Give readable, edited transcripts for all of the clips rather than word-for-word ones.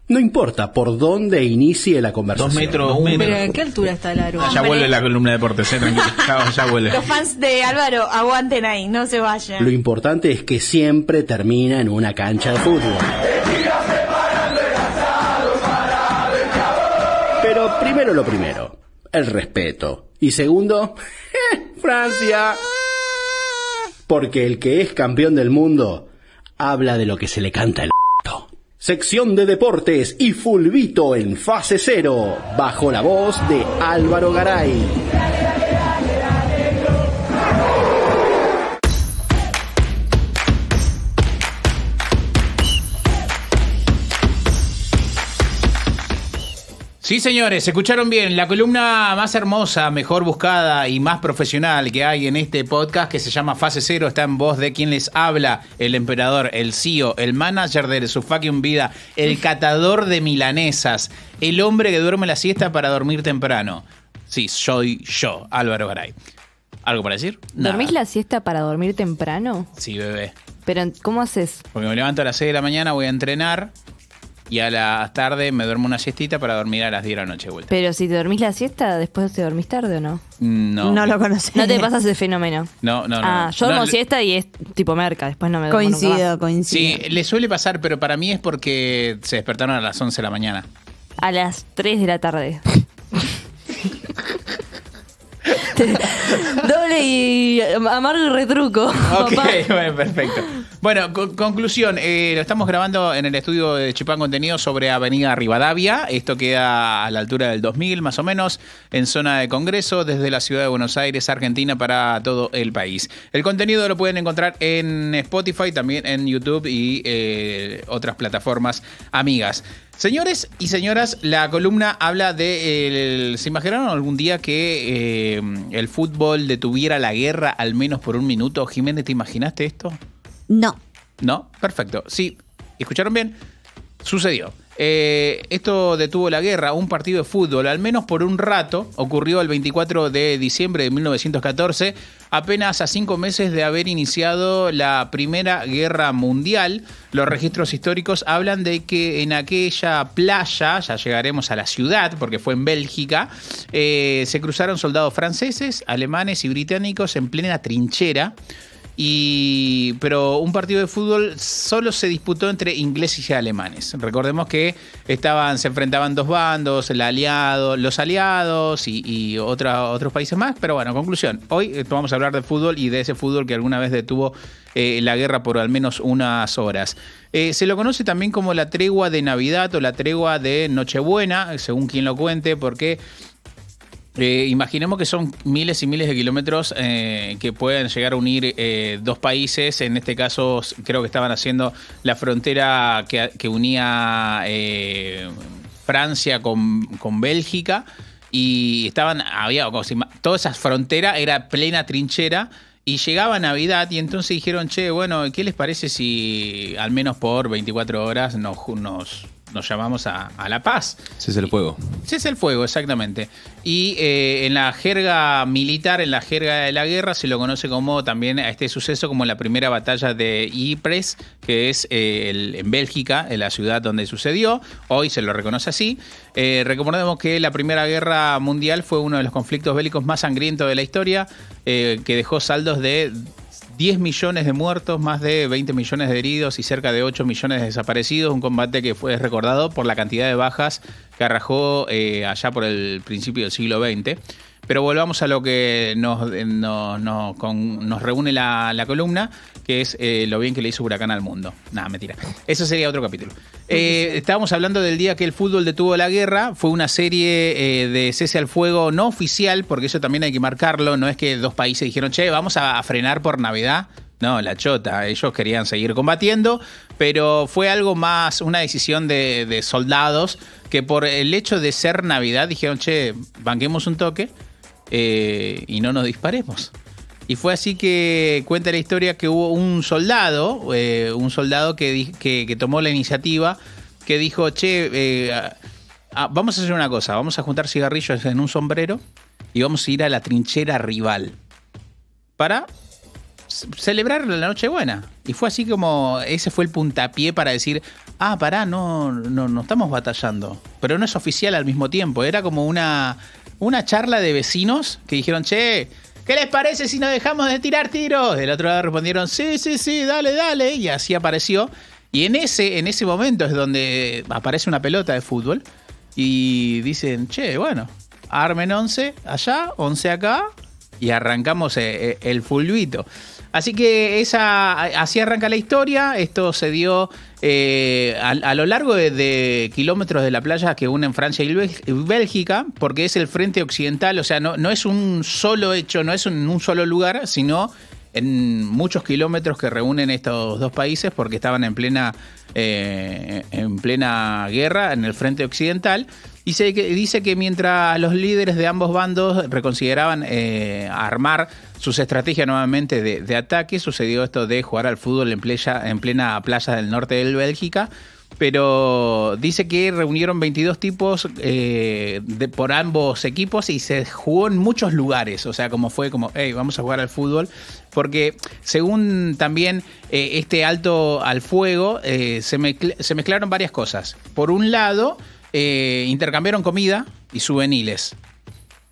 No importa por dónde inicie la conversación. 2 metros. Pero ¿en qué altura está el aro? Ya vuelve la columna de deportes, tranquilo. Ya vuelve. Los fans de Álvaro, aguanten ahí, no se vayan. Lo importante es que siempre termina en una cancha de fútbol. Pero primero lo primero, el respeto. Y segundo, Francia. Porque el que es campeón del mundo habla de lo que se le canta el p***. Sección de deportes y fulbito en fase 0, bajo la voz de Álvaro Garay. Sí, señores, escucharon bien. La columna más hermosa, mejor buscada y más profesional que hay en este podcast, que se llama Fase Cero, está en voz de quien les habla, el emperador, el CEO, el manager de su fucking vida, el catador de milanesas, el hombre que duerme la siesta para dormir temprano. Sí, soy yo, Álvaro Garay. ¿Algo para decir? Nada. ¿Dormís la siesta para dormir temprano? Sí, bebé. Pero, ¿cómo haces? Porque me levanto a las 6 de la mañana, voy a entrenar. Y a la tarde me duermo una siestita para dormir a las 10 de la noche de vuelta. Pero si te dormís la siesta, ¿después te dormís tarde o no? No. No lo conocés. No te pasas ese fenómeno. No. Yo duermo siesta y es tipo merca, después no me duermo nunca más. Sí, le suele pasar, pero para mí es porque se despertaron a las 11 de la mañana. A las 3 de la tarde. Doble y amargo y retruco. Ok, papá. bueno, perfecto. Bueno, conclusión, lo estamos grabando en el estudio de Chipán Contenido sobre Avenida Rivadavia. Esto queda a la altura del 2000, más o menos, en zona de Congreso, desde la ciudad de Buenos Aires, Argentina, para todo el país. El contenido lo pueden encontrar en Spotify, también en YouTube y otras plataformas amigas. Señores y señoras, la columna habla de... ¿Se imaginaron algún día que el fútbol detuviera la guerra al menos por un minuto? Jiménez, ¿te imaginaste esto? No. ¿No? Perfecto. Sí, ¿escucharon bien? Sucedió. Esto detuvo la guerra, un partido de fútbol, al menos por un rato. Ocurrió el 24 de diciembre de 1914, apenas a 5 meses de haber iniciado la Primera Guerra Mundial. Los registros históricos hablan de que en aquella playa, ya llegaremos a la ciudad, porque fue en Bélgica, se cruzaron soldados franceses, alemanes y británicos en plena trinchera. Pero un partido de fútbol solo se disputó entre ingleses y alemanes. Recordemos que se enfrentaban dos bandos, los aliados y otros países más. Pero bueno, conclusión. Hoy vamos a hablar de fútbol y de ese fútbol que alguna vez detuvo la guerra por al menos unas horas. Se lo conoce también como la tregua de Navidad o la tregua de Nochebuena, según quien lo cuente, porque... imaginemos que son miles y miles de kilómetros que pueden llegar a unir dos países. En este caso creo que estaban haciendo la frontera que unía Francia con Bélgica y toda esa frontera era plena trinchera. Y llegaba Navidad y entonces dijeron, bueno, ¿qué les parece si al menos por 24 horas nos llamamos a la paz? Cese el fuego. Cese el fuego, exactamente. Y en la jerga militar, en la jerga de la guerra, se lo conoce como también a este suceso como la primera batalla de Ypres, que es en Bélgica, en la ciudad donde sucedió. Hoy se lo reconoce así. Recordemos que la Primera Guerra Mundial fue uno de los conflictos bélicos más sangrientos de la historia, que dejó saldos de 10 millones de muertos, más de 20 millones de heridos y cerca de 8 millones de desaparecidos. Un combate que fue recordado por la cantidad de bajas que arrojó allá por el principio del siglo XX. Pero volvamos a lo que nos reúne la columna, que es lo bien que le hizo Huracán al mundo. Nada, mentira. Eso sería otro capítulo. Estábamos hablando del día que el fútbol detuvo la guerra. Fue una serie de cese al fuego no oficial, porque eso también hay que marcarlo. No es que dos países dijeron, vamos a frenar por Navidad. No, la chota. Ellos querían seguir combatiendo, pero fue algo más, una decisión de soldados que por el hecho de ser Navidad dijeron, banquemos un toque. Y no nos disparemos. Y fue así que cuenta la historia que hubo un soldado que tomó la iniciativa, que dijo, vamos a hacer una cosa, vamos a juntar cigarrillos en un sombrero y vamos a ir a la trinchera rival para celebrar la Nochebuena. Y fue así como, ese fue el puntapié para decir, pará, no estamos batallando. Pero no es oficial al mismo tiempo. Era como una charla de vecinos que dijeron, che, ¿qué les parece si nos dejamos de tirar tiros? Del otro lado respondieron, sí, dale. Y así apareció. Y en ese momento es donde aparece una pelota de fútbol. Y dicen, che, bueno, armen 11 allá, 11 acá. Y arrancamos el fulbito. Así que así arranca la historia. Esto se dio a lo largo de kilómetros de la playa que unen Francia y Bélgica, porque es el frente occidental. O sea, no es un solo hecho, no es en un solo lugar, sino en muchos kilómetros que reúnen estos dos países, porque estaban en plena guerra en el frente occidental. Dice que mientras los líderes de ambos bandos reconsideraban armar sus estrategias nuevamente de ataque, sucedió esto de jugar al fútbol en plena playa del norte de Bélgica. Pero dice que reunieron 22 tipos por ambos equipos y se jugó en muchos lugares. O sea, hey, vamos a jugar al fútbol. Porque según también este alto al fuego, se mezclaron varias cosas. Por un lado, intercambiaron comida y souvenirs.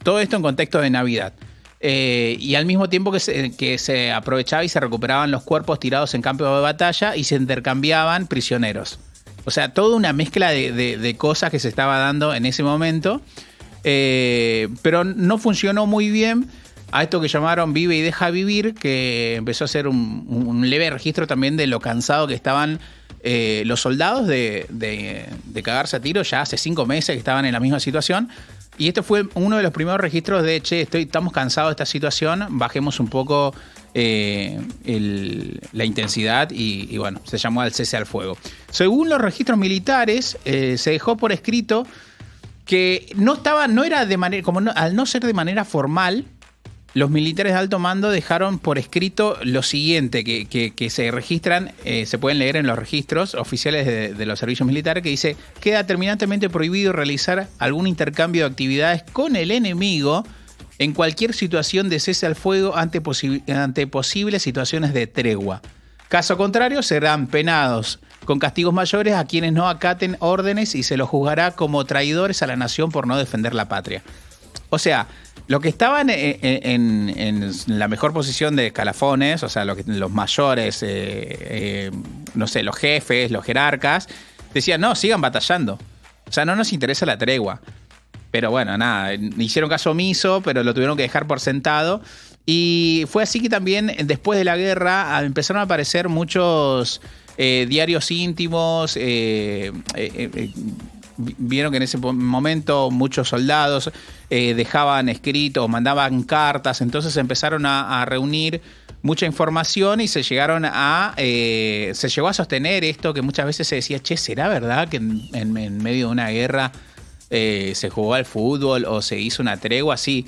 Todo esto en contexto de Navidad. Y al mismo tiempo que se aprovechaba y se recuperaban los cuerpos tirados en campo de batalla y se intercambiaban prisioneros. O sea, toda una mezcla de cosas que se estaba dando en ese momento. Pero no funcionó muy bien a esto que llamaron Vive y Deja Vivir, que empezó a ser un leve registro también de lo cansado que estaban los soldados de cagarse a tiro ya hace 5 meses que estaban en la misma situación. Y este fue uno de los primeros registros de, estamos cansados de esta situación, bajemos un poco la intensidad y bueno, se llamó al cese al fuego. Según los registros militares, se dejó por escrito que al no ser de manera formal, los militares de alto mando dejaron por escrito lo siguiente, que se registran, se pueden leer en los registros oficiales de los servicios militares, que dice: queda terminantemente prohibido realizar algún intercambio de actividades con el enemigo en cualquier situación de cese al fuego ante posibles situaciones de tregua. Caso contrario, serán penados con castigos mayores a quienes no acaten órdenes y se los juzgará como traidores a la nación por no defender la patria. O sea, los que estaban en la mejor posición de escalafones, o sea, los mayores, no sé, los jefes, los jerarcas, decían, no, sigan batallando. O sea, no nos interesa la tregua. Pero bueno, nada, hicieron caso omiso, pero lo tuvieron que dejar por sentado. Y fue así que también, después de la guerra, empezaron a aparecer muchos diarios íntimos. Vieron que en ese momento muchos soldados dejaban escritos, mandaban cartas, entonces empezaron a reunir mucha información y se llegó a sostener esto que muchas veces se decía, ¿será verdad que en medio de una guerra se jugó al fútbol o se hizo una tregua? Sí,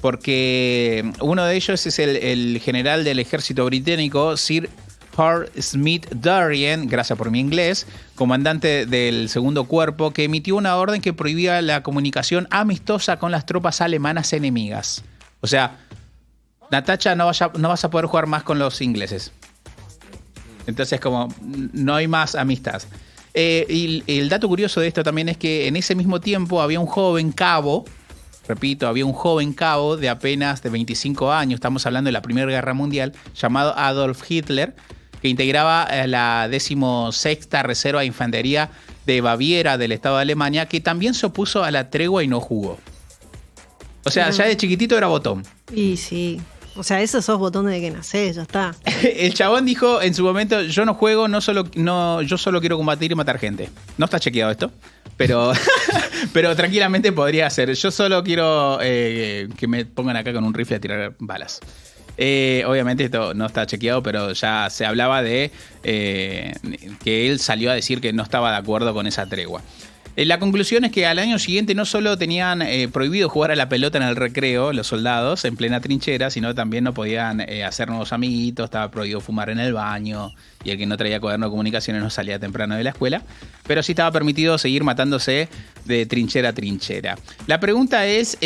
porque uno de ellos es el general del ejército británico, Sir Hart Smith Darien, gracias por mi inglés, comandante del segundo cuerpo, que emitió una orden que prohibía la comunicación amistosa con las tropas alemanas enemigas. O sea, Natacha, no vas a poder jugar más con los ingleses. Entonces, como no hay más amistad. Y el dato curioso de esto también es que en ese mismo tiempo había un joven cabo, de apenas de 25 años, estamos hablando de la Primera Guerra Mundial, llamado Adolf Hitler, que integraba la 16ª Reserva de Infantería de Baviera del Estado de Alemania, que también se opuso a la tregua y no jugó. O sea, ya de chiquitito era botón. Y sí. O sea, esos sos botones de que nacés, ya está. El chabón dijo en su momento, yo no juego, yo solo quiero combatir y matar gente. No está chequeado esto, pero tranquilamente podría ser. Yo solo quiero que me pongan acá con un rifle a tirar balas. Obviamente esto no está chequeado, pero ya se hablaba de que él salió a decir que no estaba de acuerdo con esa tregua. La conclusión es que al año siguiente no solo tenían prohibido jugar a la pelota en el recreo, los soldados, en plena trinchera, sino también no podían hacer nuevos amiguitos, estaba prohibido fumar en el baño, y el que no traía cuaderno de comunicaciones no salía temprano de la escuela, pero sí estaba permitido seguir matándose de trinchera a trinchera. La pregunta es,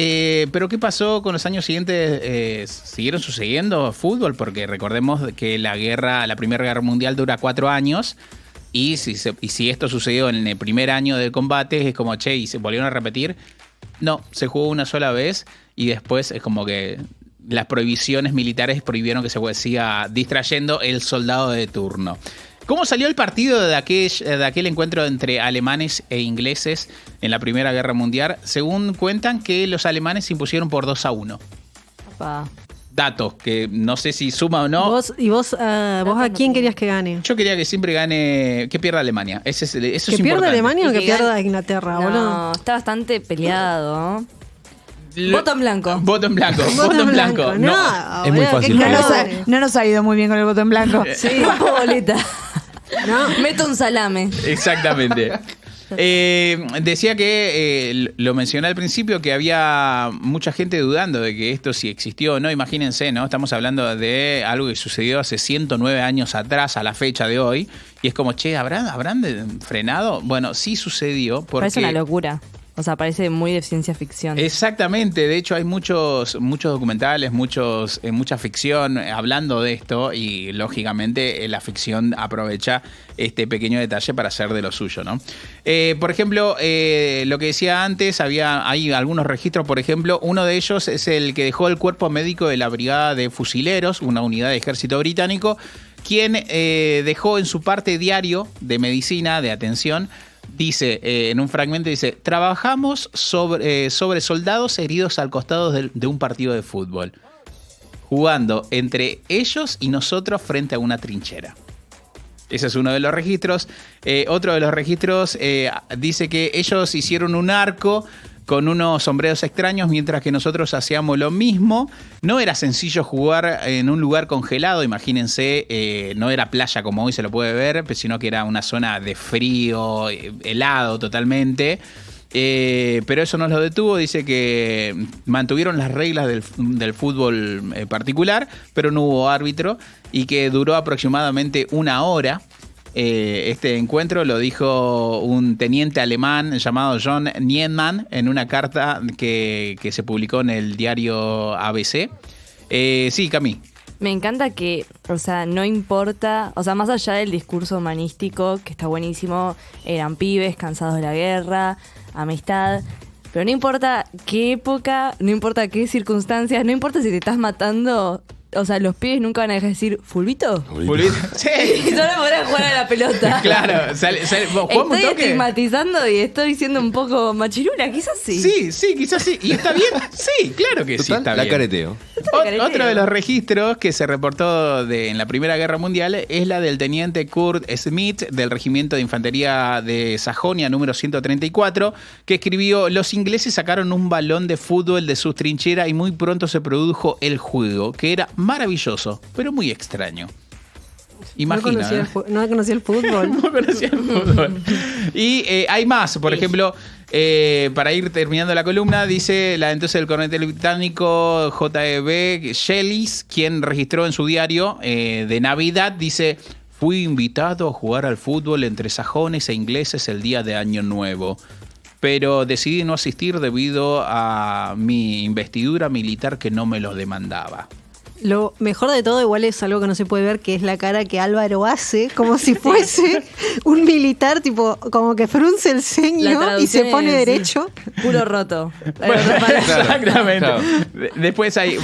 ¿pero qué pasó con los años siguientes? ¿Siguieron sucediendo fútbol? Porque recordemos que la Primera Guerra Mundial dura 4 años, Y si esto sucedió en el primer año del combate, es como, che, ¿y se volvieron a repetir? No, se jugó una sola vez y después es como que las prohibiciones militares prohibieron que se siga distrayendo el soldado de turno. ¿Cómo salió el partido de aquel encuentro entre alemanes e ingleses en la Primera Guerra Mundial? Según cuentan que los alemanes se impusieron por 2-1. Papá. Datos que no sé si suma o no. ¿Vos a quién querías que gane? Yo quería que siempre gane, que pierda Alemania. Eso es ¿Que importante. pierda Alemania o Y que que pierda gane- Inglaterra, No, boludo? está bastante peleado. Voto en blanco. Voto en blanco. Voto Voto en blanco. No, Es muy boludo, fácil. qué No calor. No nos ha ido muy bien con el voto en blanco. Sí, boleta. No. Meto un salame. Exactamente. Decía que, lo mencioné al principio, que había mucha gente dudando de que esto sí existió o no. Imagínense, ¿no? Estamos hablando de algo que sucedió hace 109 años atrás, a la fecha de hoy. Y es como, che, ¿habrán frenado? Bueno, sí sucedió porque... Parece una locura. O sea, parece muy de ciencia ficción. Exactamente, de hecho hay muchos documentales, mucha ficción hablando de esto y lógicamente la ficción aprovecha este pequeño detalle para hacer de lo suyo, ¿no? Por ejemplo, lo que decía antes, hay algunos registros, por ejemplo, uno de ellos es el que dejó el cuerpo médico de la Brigada de Fusileros, una unidad de ejército británico, quien dejó en su parte diario de medicina, de atención, dice, en un fragmento dice, trabajamos sobre soldados heridos al costado de un partido de fútbol, jugando entre ellos y nosotros frente a una trinchera. Ese es uno de los registros. Otro de los registros dice que ellos hicieron un arco con unos sombreros extraños mientras que nosotros hacíamos lo mismo. No era sencillo jugar en un lugar congelado, imagínense, no era playa como hoy se lo puede ver, sino que era una zona de frío, helado totalmente. Pero eso no los detuvo, dice que mantuvieron las reglas del fútbol particular, pero no hubo árbitro y que duró aproximadamente una hora. Este encuentro lo dijo un teniente alemán llamado John Niemann en una carta que se publicó en el diario ABC. Sí, Cami. Me encanta que, o sea, no importa, o sea, más allá del discurso humanístico, que está buenísimo, eran pibes cansados de la guerra, amistad, pero no importa qué época, no importa qué circunstancias, no importa si te estás matando, o sea, los pibes nunca van a dejar de decir, ¿Fulvito? Sí. Y solo podrás jugar a la pelota. Claro, ¿jugamos un Estoy toque? estigmatizando y estoy siendo un poco machirula, quizás sí. Sí, quizás sí. ¿Y está bien? Sí, claro que sí, Total, está la bien. careteo. Otro de los registros que se reportó en la Primera Guerra Mundial es la del teniente Kurt Smith del Regimiento de Infantería de Sajonia número 134, que escribió: los ingleses sacaron un balón de fútbol de sus trincheras y muy pronto se produjo el juego, que era maravilloso, pero muy extraño. Imagina. No conocía el fútbol. No conocía el fútbol. Y hay más, por ejemplo, para ir terminando la columna, dice entonces el coronel británico J.B. Shellis, quien registró en su diario de Navidad, dice: fui invitado a jugar al fútbol entre sajones e ingleses el día de Año Nuevo, pero decidí no asistir debido a mi investidura militar que no me lo demandaba. Lo mejor de todo igual es algo que no se puede ver, que es la cara que Álvaro hace, como si fuese un militar, tipo, como que frunce el ceño y se pone derecho. Culo roto. Bueno, exactamente. Claro. Después hay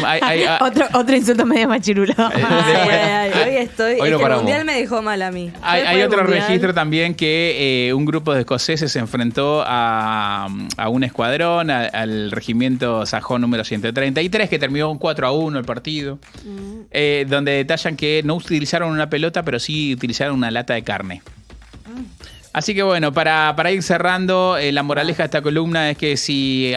Otro insulto medio machirula. Hoy no el paramos. mundial me dejó mal a mí. Hay otro registro también que un grupo de escoceses se enfrentó a un escuadrón, al regimiento sajón número 133, que terminó un 4-1 el partido, donde detallan que no utilizaron una pelota, pero sí utilizaron una lata de carne. Así que bueno, para ir cerrando, la moraleja de esta columna es que si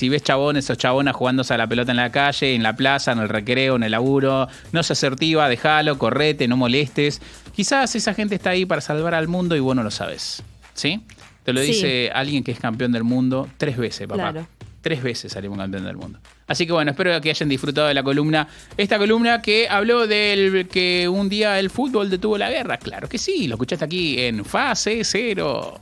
ves chabones o chabonas jugándose a la pelota en la calle, en la plaza, en el recreo, en el laburo, no se asertiva, déjalo, correte, no molestes. Quizás esa gente está ahí para salvar al mundo y vos no lo sabes, ¿sí? Te lo Sí. dice alguien que es campeón del mundo 3 veces, papá. Claro. 3 veces salimos campeón del mundo. Así que bueno, espero que hayan disfrutado de la columna. Esta columna que habló del que un día el fútbol detuvo la guerra. Claro que sí, lo escuchaste aquí en Fase Cero.